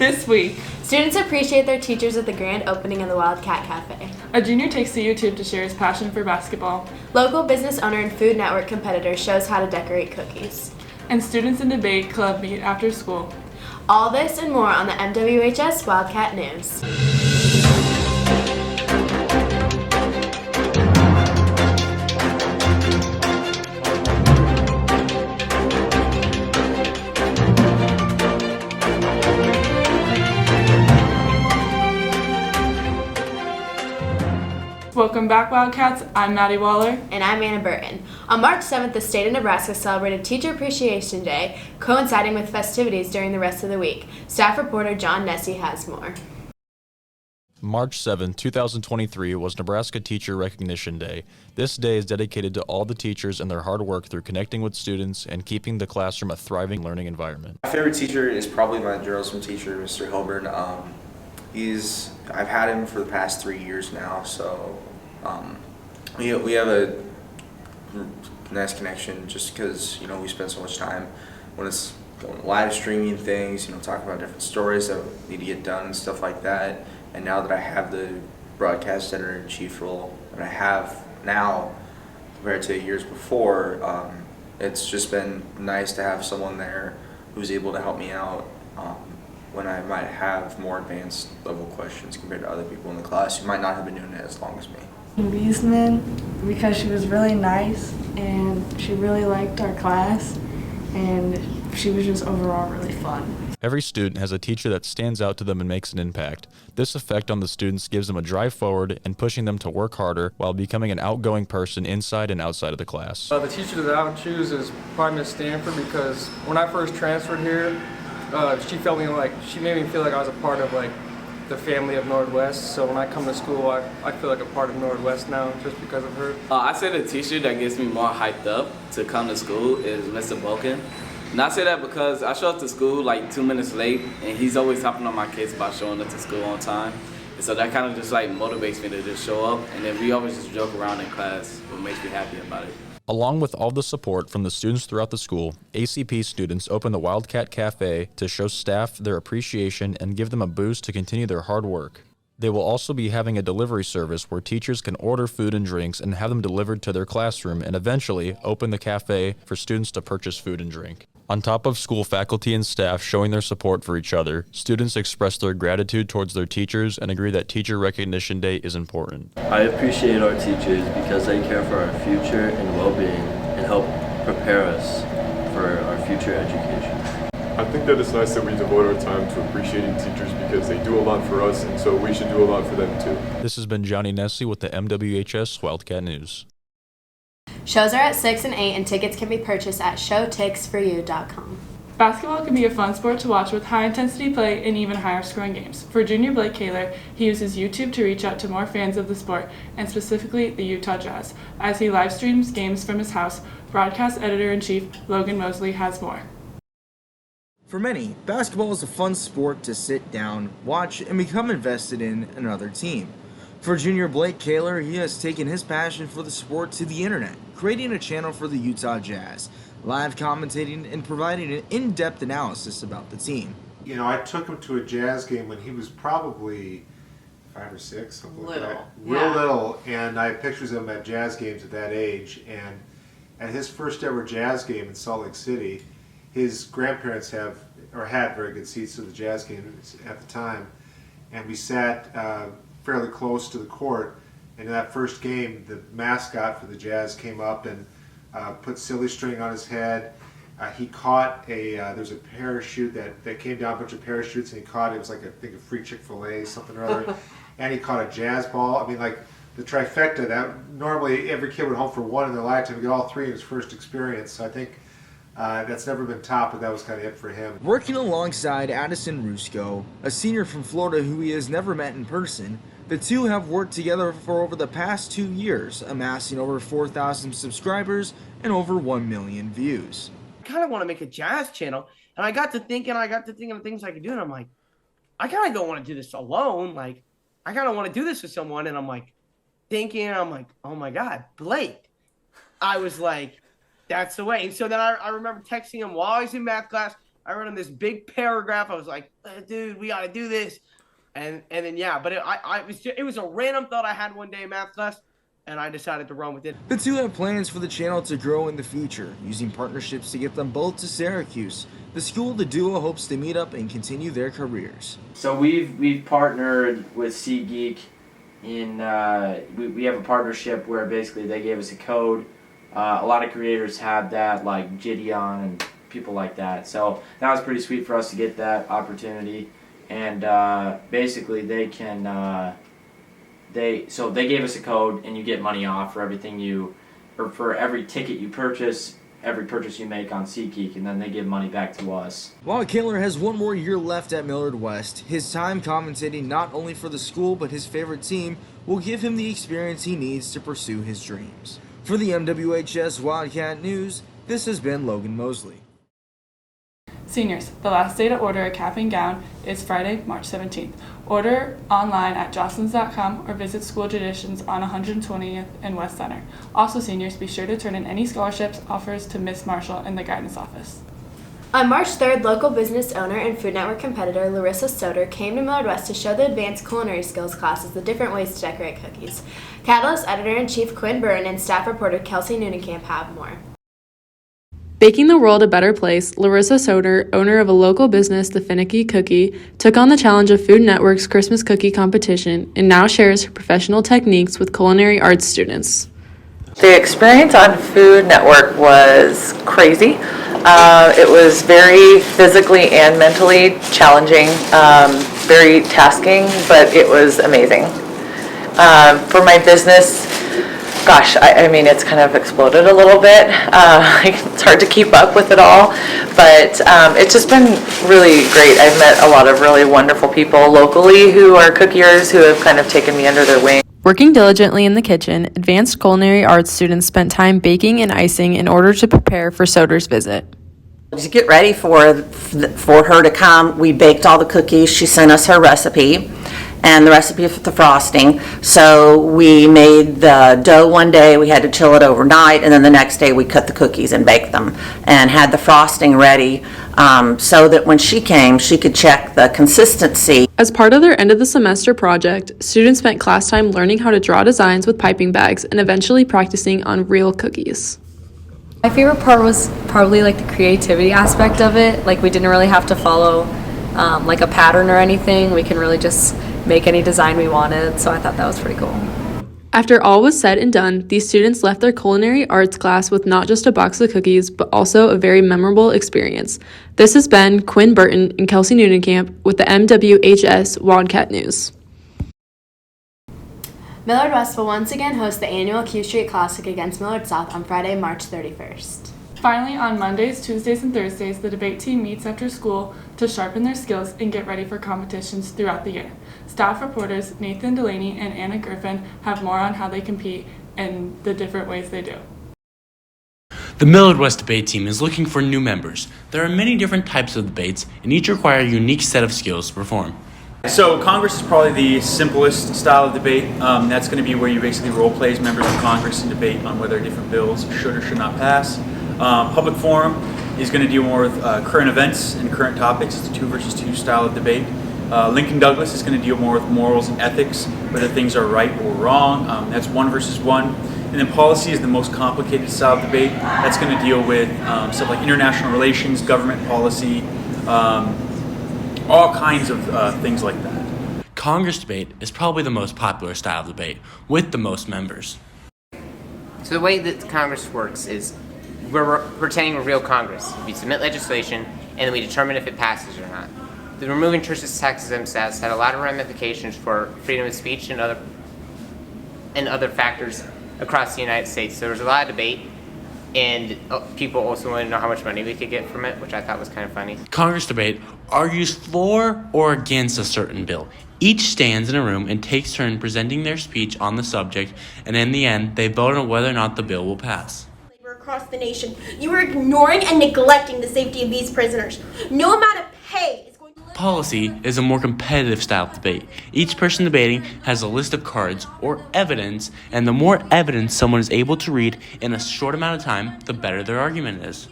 This week, students appreciate their teachers at the grand opening of the Wildcat Cafe. a junior takes to YouTube to share his passion for basketball. Local business owner and Food Network competitor shows how to decorate cookies. And students in debate club meet after school. All this and more on the MWHS Wildcat News. Welcome back, Wildcats. I'm Maddie Waller. And I'm Anna Burton. On March 7th, the state of Nebraska celebrated Teacher Appreciation Day, coinciding with festivities during the rest of the week. Staff reporter John Nessie has more. March 7, 2023 was Nebraska Teacher Recognition Day. This day is dedicated to all the teachers and their hard work through connecting with students and keeping the classroom a thriving learning environment. My favorite teacher is probably my journalism teacher, Mr. Hilburn. I've had him for the past 3 years now, so we have a nice connection just because, we spend so much time when it's live streaming things, talking about different stories that need to get done and stuff like that. And now that I have the broadcast editor-in-chief role that I have now compared to years before, it's just been nice to have someone there who's able to help me out when I might have more advanced level questions compared to other people in the class who might not have been doing it as long as me. Beesman, because she was really nice and she really liked our class and she was just overall really fun. Every student has a teacher that stands out to them and makes an impact. This effect on the students gives them a drive forward and pushing them to work harder while becoming an outgoing person inside and outside of the class. The teacher that I would choose is probably Miss Stanford, because when I first transferred here, she made me feel like I was a part of the family of Northwest. So when I come to school, I feel like a part of Northwest now just because of her. I say the teacher that gets me more hyped up to come to school is Mr. Vulcan. And I say that because I show up to school 2 minutes late, and he's always hopping on my kids about showing up to school on time. And so that kind of just motivates me to just show up, and then we always just joke around in class, what makes me happy about it. Along with all the support from the students throughout the school, ACP students opened the Wildcat Cafe to show staff their appreciation and give them a boost to continue their hard work. They will also be having a delivery service where teachers can order food and drinks and have them delivered to their classroom, and eventually open the cafe for students to purchase food and drink. On top of school faculty and staff showing their support for each other, students express their gratitude towards their teachers and agree that Teacher Recognition Day is important. I appreciate our teachers because they care for our future and well-being and help prepare us for our future education. I think that it's nice that we devote our time to appreciating teachers because they do a lot for us, and so we should do a lot for them too. This has been Johnny Nessie with the MWHS Wildcat News. Shows are at 6 and 8, and tickets can be purchased at showticksforyou.com. Basketball can be a fun sport to watch with high-intensity play and even higher-scoring games. For junior Blake Kaler, he uses YouTube to reach out to more fans of the sport, and specifically the Utah Jazz. As he live streams games from his house, broadcast editor-in-chief Logan Mosley has more. For many, basketball is a fun sport to sit down, watch, and become invested in another team. For junior Blake Kaler, he has taken his passion for the sport to the internet, creating a channel for the Utah Jazz, live commentating and providing an in-depth analysis about the team. I took him to a Jazz game when he was probably 5 or 6, something like that. Real little, and I have pictures of him at Jazz games at that age. And at his first ever Jazz game in Salt Lake City, his grandparents had very good seats to the Jazz games at the time, and we sat fairly close to the court. And in that first game, the mascot for the Jazz came up and put silly string on his head. He caught there's a parachute that came down, a bunch of parachutes, and he caught it. It was I think a free Chick-fil-A, something or other. And he caught a jazz ball. I mean, the trifecta that normally every kid would hope for one in their lifetime. He got all three in his first experience. So I think that's never been topped, but that was kind of it for him. Working alongside Addison Rusko, a senior from Florida who he has never met in person, the two have worked together for over the past 2 years, amassing over 4,000 subscribers and over 1 million views. I kind of want to make a jazz channel, and I got to thinking of things I could do, and I'm like, I kind of don't want to do this alone. I kind of want to do this with someone, and I'm thinking, oh my God, Blake. I was like, that's the way. And so then I remember texting him while I was in math class, I wrote him this big paragraph. I was like, dude, we got to do this. And then, yeah, but it was a random thought I had one day in math class, and I decided to run with it. The two have plans for the channel to grow in the future, using partnerships to get them both to Syracuse. The school the duo hopes to meet up and continue their careers. So we've partnered with SeatGeek in we have a partnership where basically they gave us a code. A lot of creators have that, like Gideon and people like that. So that was pretty sweet for us to get that opportunity. And basically they can they gave us a code, and you get money off for everything for every ticket you purchase, every purchase you make on SeatGeek, and then they give money back to us. While Kaler has one more year left at Millard West, his time commentating not only for the school but his favorite team will give him the experience he needs to pursue his dreams. For the MWHS Wildcat News, this has been Logan Mosley. Seniors, the last day to order a cap and gown is Friday, March 17th. Order online at jocelyns.com or visit School Traditions on 120th and West Center. Also, seniors, be sure to turn in any scholarships offers to Miss Marshall in the guidance office. On March 3rd, local business owner and Food Network competitor Larissa Soder came to Millard West to show the advanced culinary skills classes the different ways to decorate cookies. Catalyst editor-in-chief Quinn Burton and staff reporter Kelsey Newnenkamp have more. Baking the world a better place, Larissa Soder, owner of a local business, The Finicky Cookie, took on the challenge of Food Network's Christmas cookie competition and now shares her professional techniques with culinary arts students. The experience on Food Network was crazy. It was very physically and mentally challenging, very tasking, but it was amazing. For my business, gosh, I mean, it's kind of exploded a little bit. It's hard to keep up with it all, but it's just been really great. I've met a lot of really wonderful people locally who are cookiers who have kind of taken me under their wing. Working diligently in the kitchen, advanced culinary arts students spent time baking and icing in order to prepare for Soder's visit. To get ready for her to come, we baked all the cookies. She sent us her recipe and the recipe for the frosting. So we made the dough one day, we had to chill it overnight, and then the next day we cut the cookies and baked them and had the frosting ready so that when she came, she could check the consistency. As part of their end of the semester project, students spent class time learning how to draw designs with piping bags and eventually practicing on real cookies. My favorite part was probably like the creativity aspect of it. Like we didn't really have to follow like a pattern or anything. We can really just make any design we wanted, so I thought that was pretty cool. After all was said and done, these students left their culinary arts class with not just a box of cookies, but also a very memorable experience. This has been Quinn Burton and Kelsey Newnenkamp with the MWHS Wildcat News. Millard West will once again host the annual Q Street Classic against Millard South on Friday, March 31st. Finally, on Mondays, Tuesdays, and Thursdays, the debate team meets after school to sharpen their skills and get ready for competitions throughout the year. Staff reporters Nathan Delaney and Anna Griffin have more on how they compete and the different ways they do. The Millard West debate team is looking for new members. There are many different types of debates, and each require a unique set of skills to perform. So Congress is probably the simplest style of debate. That's going to be where you basically role play as members of Congress and debate on whether different bills should or should not pass. Public forum is going to deal more with current events and current topics. It's a 2 versus 2 style of debate. Lincoln Douglas is going to deal more with morals and ethics, whether things are right or wrong. That's 1 versus 1. And then policy is the most complicated style of debate. That's going to deal with stuff like international relations, government policy, all kinds of things like that. Congress debate is probably the most popular style of debate, with the most members. So the way that Congress works is we're pretending we're real Congress. We submit legislation, and then we determine if it passes or not. The removing churches taxes MSAS had a lot of ramifications for freedom of speech and other factors across the United States. So there was a lot of debate, and people also wanted to know how much money we could get from it, which I thought was kind of funny. Congress debate argues for or against a certain bill. Each stands in a room and takes turn presenting their speech on the subject, and in the end, they vote on whether or not the bill will pass. Across the nation, you are ignoring and neglecting the safety of these prisoners. No amount of pay is going to... Policy is a more competitive style of debate. Each person debating has a list of cards or evidence, and the more evidence someone is able to read in a short amount of time, the better their argument is.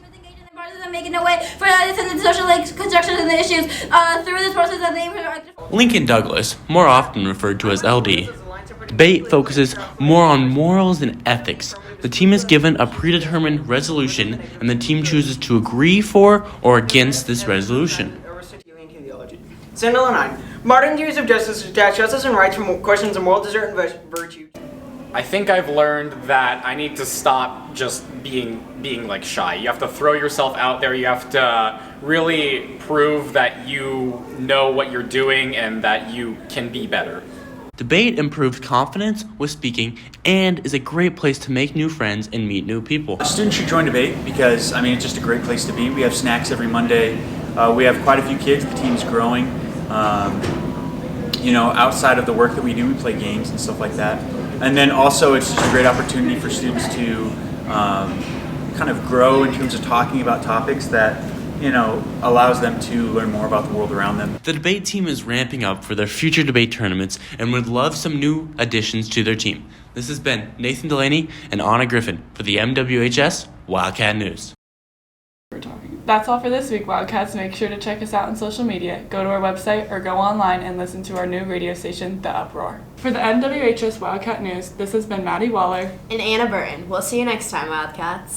making a way for the social construction of the issues through this process that they Lincoln Douglas, more often referred to as LD. Debate focuses more on morals and ethics. The team is given a predetermined resolution, and the team chooses to agree for or against this resolution. Sentinel 9. Modern views of justice detach justice and rights from questions of moral desert and virtue. I think I've learned that I need to stop just being like shy. You have to throw yourself out there. You have to really prove that you know what you're doing and that you can be better. Debate improves confidence with speaking and is a great place to make new friends and meet new people. Students should join debate because, I mean, it's just a great place to be. We have snacks every Monday. We have quite a few kids. The team's growing. You know, outside of the work that we do, we play games and stuff like that. And then also it's just a great opportunity for students to kind of grow in terms of talking about topics that, you know, allows them to learn more about the world around them. The debate team is ramping up for their future debate tournaments and would love some new additions to their team. This has been Nathan Delaney and Anna Griffin for the MWHS Wildcat News. That's all for this week, Wildcats. Make sure to check us out on social media. Go to our website or go online and listen to our new radio station, The Uproar. For the MWHS Wildcat News, this has been Maddie Waller and Anna Burton. We'll see you next time, Wildcats.